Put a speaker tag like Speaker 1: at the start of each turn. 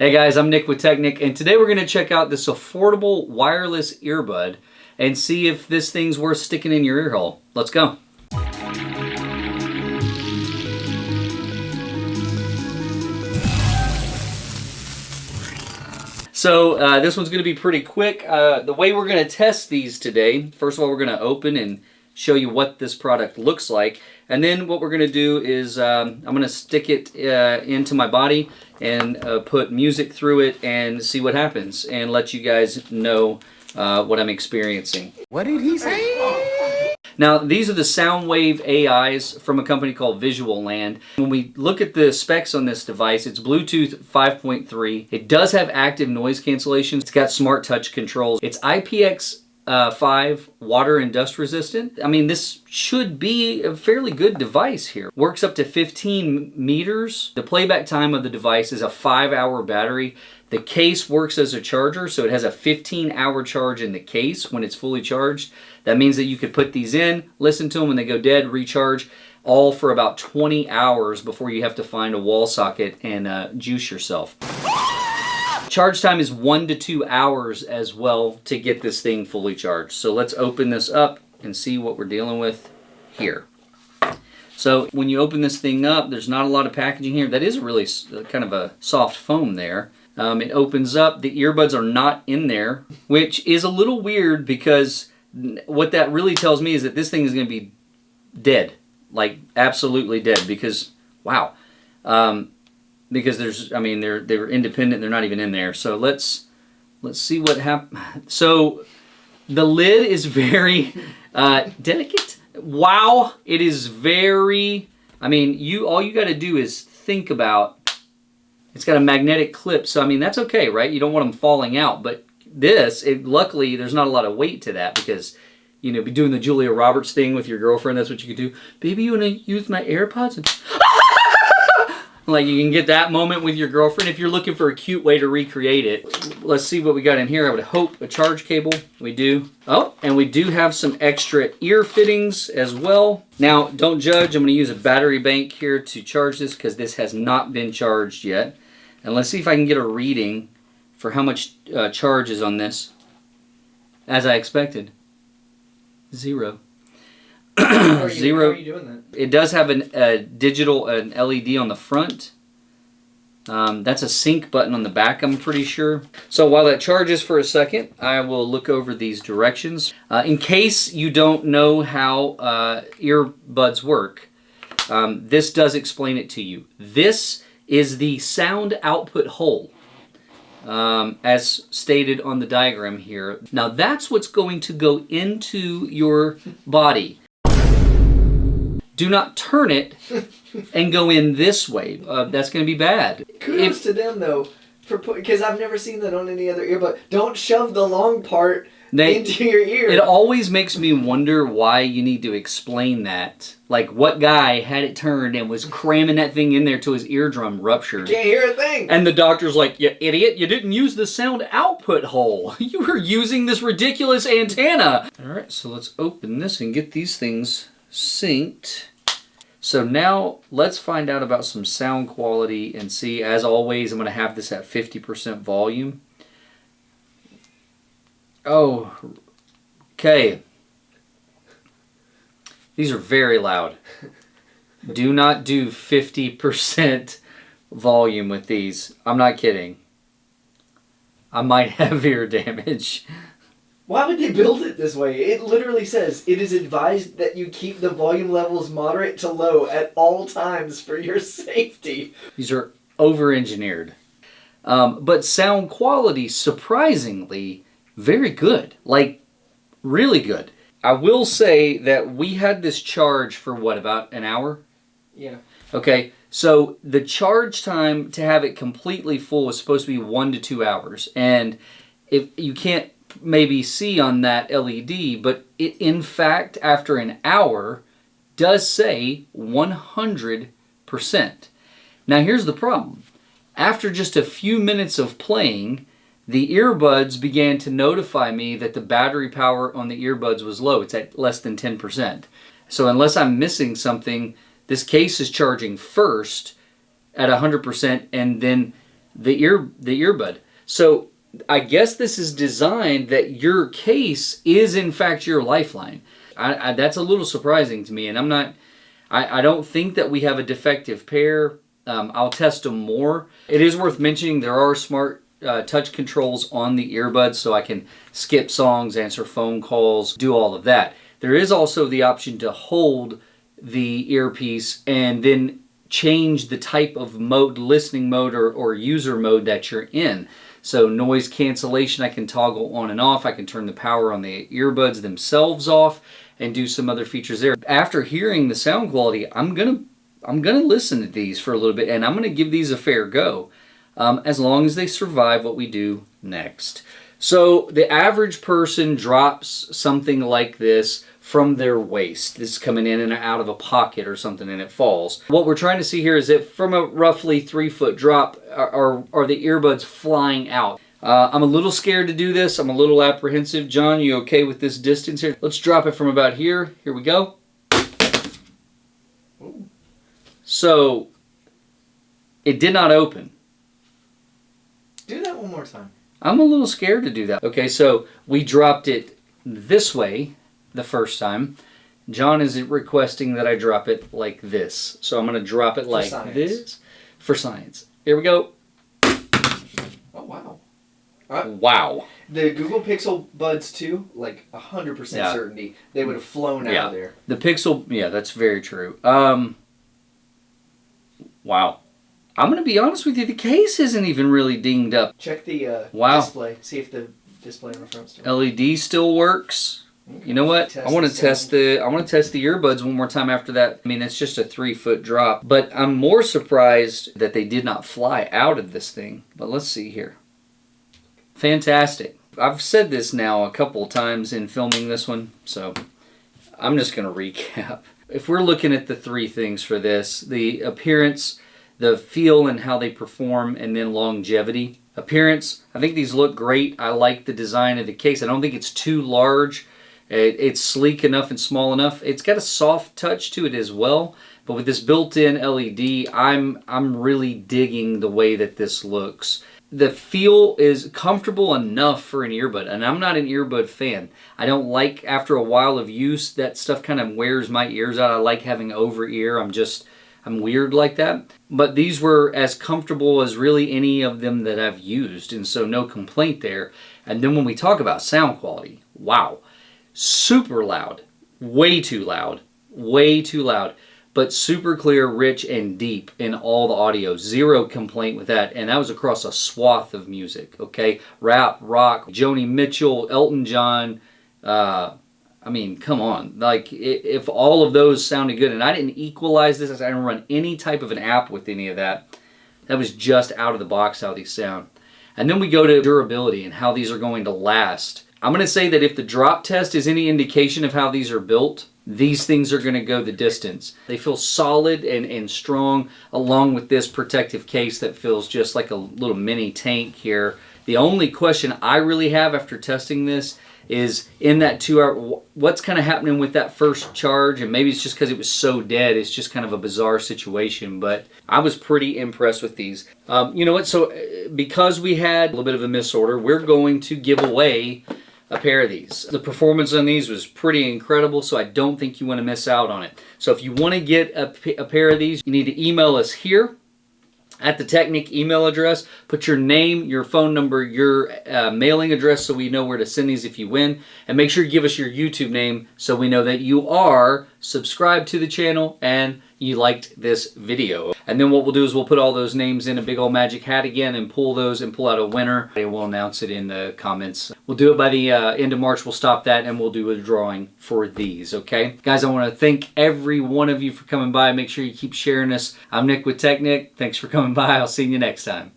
Speaker 1: Hey guys, I'm Nick with tech-Nic, and today we're going to check out this affordable wireless earbud and see if this thing's worth sticking in your ear hole. Let's go. So this one's going to be pretty quick. The way we're going to test these today, first of all, we're going to open and show you what this product looks like. And then what we're going to do is I'm going to stick it into my body and put music through it and see what happens and let you guys know what I'm experiencing.
Speaker 2: What did he say?
Speaker 1: Now, these are the SoundWave AIs from a company called Visual Land. When we look at the specs on this device, it's Bluetooth 5.3. It does have active noise cancellation. It's got smart touch controls. It's IPX5 water and dust resistant. I mean, this should be a fairly good device here. Works up to 15 meters. The playback time of the device is a 5-hour battery. The case works as a charger, so it has a 15-hour charge in the case when it's fully charged. That means that you could put these in, listen to them when they go dead, recharge, all for about 20 hours before you have to find a wall socket and juice yourself. Charge time is 1 to 2 hours as well to get this thing fully charged. So let's open this up and see what we're dealing with here. So when you open this thing up, there's not a lot of packaging here. That is really kind of a soft foam there. It opens up. The earbuds are not in there, which is a little weird because what that really tells me is that this thing is going to be dead, like absolutely dead. Because wow, because there's, I mean, they're independent. They're not even in there. So let's see what happens. So the lid is very delicate. Wow, it is very. I mean, all you got to do is think about. It's got a magnetic clip, so I mean that's okay, right? You don't want them falling out, but this, luckily, there's not a lot of weight to that because, you know, be doing the Julia Roberts thing with your girlfriend. That's what you could do. Baby, you want to use my AirPods? And like you can get that moment with your girlfriend if you're looking for a cute way to recreate it. Let's see what we got in here. I would hope a charge cable. We do. Oh, and we do have some extra ear fittings as well. Now, don't judge. I'm going to use a battery bank here to charge this because this has not been charged yet. And let's see if I can get a reading for how much charge is on this. As I expected. 0.
Speaker 3: How are you
Speaker 1: 0.
Speaker 3: doing that?
Speaker 1: It does have an LED on the front. That's a sync button on the back, I'm pretty sure. So while that charges for a second, I will look over these directions. In case you don't know how earbuds work, this does explain it to you. This is the sound output hole, as stated on the diagram here. Now that's what's going to go into your body. Do not turn it and go in this way. That's going to be bad.
Speaker 3: Kudos to them though, because I've never seen that on any other earbud. Don't shove the long part into your ear.
Speaker 1: It always makes me wonder why you need to explain that. Like what guy had it turned and was cramming that thing in there till his eardrum ruptured.
Speaker 3: Can't hear a thing.
Speaker 1: And the doctor's like, you idiot, you didn't use the sound output hole. You were using this ridiculous antenna. All right, so let's open this and get these things synced. So now let's find out about some sound quality and see, as always, I'm going to have this at 50% volume. Oh, okay. These are very loud. Do not do 50% volume with these. I'm not kidding. I might have ear damage.
Speaker 3: Why would they build it this way? It literally says, it is advised that you keep the volume levels moderate to low at all times for your safety.
Speaker 1: These are over-engineered. But sound quality, surprisingly, very good. Like, really good. I will say that we had this charge for what, about an hour?
Speaker 3: Yeah.
Speaker 1: Okay, so the charge time to have it completely full is supposed to be 1 to 2 hours. And if you can't maybe see on that LED, but it in fact after an hour does say 100%. Now here's the problem. After just a few minutes of playing, the earbuds began to notify me that the battery power on the earbuds was low. It's at less than 10%. So unless I'm missing something, this case is charging first at 100% and then the earbud. So I guess this is designed that your case is in fact your lifeline. That's a little surprising to me, and I don't think that we have a defective pair. I'll test them more. It is worth mentioning there are smart touch controls on the earbuds, so I can skip songs, answer phone calls, do all of that. There is also the option to hold the earpiece and then change the type of mode, listening mode or user mode that you're in. So noise cancellation, I can toggle on and off. I can turn the power on the earbuds themselves off and do some other features there. After hearing the sound quality, I'm gonna listen to these for a little bit, and I'm gonna give these a fair go, as long as they survive what we do next. So the average person drops something like this from their waist. This is coming in and out of a pocket or something, and it falls. What we're trying to see here is that from a roughly 3-foot drop, are the earbuds flying out? I'm a little scared to do this. I'm a little apprehensive. John, you okay with this distance here? Let's drop it from about here. Here we go.
Speaker 3: Ooh.
Speaker 1: So it did not open.
Speaker 3: Do that one more time.
Speaker 1: I'm a little scared to do that. Okay, so we dropped it this way the first time. John is requesting that I drop it like this. So I'm going to drop it like this for science. Here we go.
Speaker 3: Oh, wow.
Speaker 1: Wow.
Speaker 3: The Google Pixel Buds 2, like 100% certainty, they would have flown out of there.
Speaker 1: The Pixel, yeah, that's very true. Wow. I'm going to be honest with you, the case isn't even really dinged up.
Speaker 3: Check the display, see if the display on the front still works.
Speaker 1: LED still works. Okay. You know what? I want to test the earbuds one more time after that. I mean, it's just a 3-foot drop, but I'm more surprised that they did not fly out of this thing. But let's see here. Fantastic. I've said this now a couple times in filming this one, so I'm just going to recap. If we're looking at the 3 things for this, the appearance, the feel and how they perform, and then longevity. Appearance, I think these look great. I like the design of the case. I don't think it's too large. It's sleek enough and small enough. It's got a soft touch to it as well, but with this built-in LED, I'm really digging the way that this looks. The feel is comfortable enough for an earbud, and I'm not an earbud fan. I don't like, after a while of use, that stuff kind of wears my ears out. I like having over-ear. I'm weird like that. But these were as comfortable as really any of them that I've used, and so no complaint there. And then when we talk about sound quality, wow. Super loud. Way too loud. Way too loud. But super clear, rich, and deep in all the audio. Zero complaint with that. And that was across a swath of music, okay? Rap, rock, Joni Mitchell, Elton John. I mean, come on. Like, if all of those sounded good, and I didn't equalize this, I didn't run any type of an app with any of that. That was just out of the box how these sound. And then we go to durability and how these are going to last. I'm going to say that if the drop test is any indication of how these are built, these things are going to go the distance. They feel solid and strong, along with this protective case that feels just like a little mini tank here. The only question I really have after testing this is, in that 2-hour, what's kind of happening with that first charge? And maybe it's just because it was so dead, it's just kind of a bizarre situation, but I was pretty impressed with these. You know what, so because we had a little bit of a misorder, we're going to give away a pair of these. The performance on these was pretty incredible, so I don't think you want to miss out on it. So if you want to get a pair of these, you need to email us here at the tech-Nic email address. Put your name, your phone number, your mailing address so we know where to send these if you win. And make sure you give us your YouTube name so we know that you are subscribed to the channel and you liked this video. And then what we'll do is we'll put all those names in a big old magic hat again and pull those and pull out a winner. We'll announce it in the comments. We'll do it by the end of March. We'll stop that and we'll do a drawing for these, okay? Guys, I want to thank every one of you for coming by. Make sure you keep sharing us. I'm Nick with tech-Nic. Thanks for coming by. I'll see you next time.